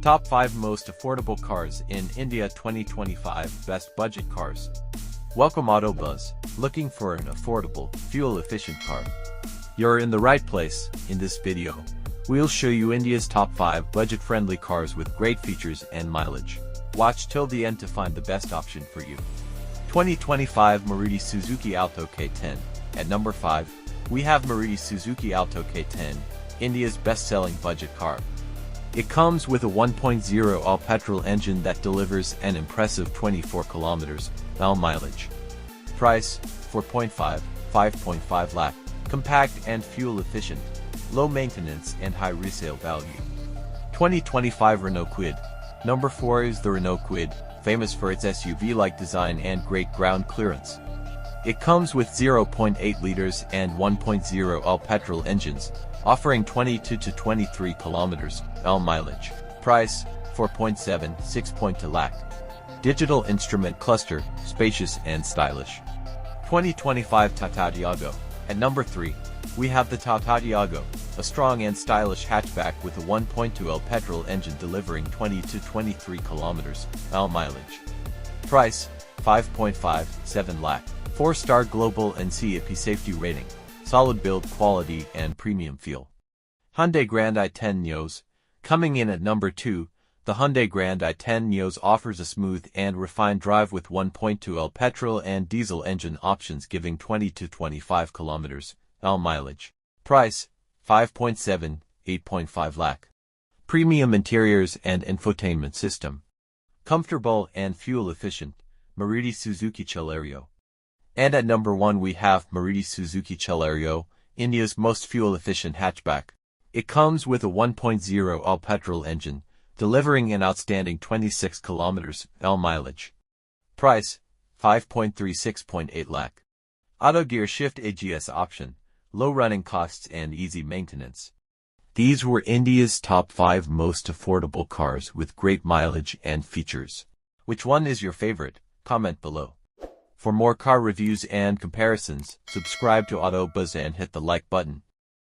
Top 5 Most Affordable Cars in India 2025 Best Budget Cars. Welcome Auto Buzz. Looking for an affordable, fuel-efficient car? You're in the right place. In this video, we'll show you India's top 5 budget-friendly cars with great features and mileage. Watch till the end to find the best option for you. 2025 Maruti Suzuki Alto K10. At number 5, we have Maruti Suzuki Alto K10, India's best-selling budget car. It comes with a 1.0 all-petrol engine that delivers an impressive 24 km/h mileage. Price, 5.5 lakh. Compact and fuel-efficient, low maintenance and high resale value. 2025 Renault Kwid. Number 4 is the Renault Kwid, famous for its SUV-like design and great ground clearance. It comes with 0.8 liters and 1.0 all-petrol engines, offering 22 to 23 km/h mileage. Price, 4.7 lakh. Digital instrument cluster, spacious and stylish. 2025 Tata Tiago. At number 3, we have the Tata Tiago, a strong and stylish hatchback with a 1.2 L petrol engine delivering 20 to 23 km/h mileage. Price, 5.57 lakh. 4-star Global NCAP safety rating, solid build quality and premium feel. Hyundai Grand i10 Nios. Coming in at number 2, the Hyundai Grand i10 Nios offers a smooth and refined drive with 1.2 L petrol and diesel engine options giving 20 to 25 km/h mileage. Price, 8.5 lakh. Premium interiors and infotainment system. Comfortable and fuel-efficient, Maruti Suzuki Celerio. And at number 1 we have Maruti Suzuki Celerio, India's most fuel-efficient hatchback. It comes with a 1.0 all-petrol engine, delivering an outstanding 26 km/h mileage. Price, 5.8 lakh. Auto gear shift AGS option, low running costs and easy maintenance. These were India's top 5 most affordable cars with great mileage and features. Which one is your favorite? Comment below. For more car reviews and comparisons, subscribe to Auto Buzz and hit the like button.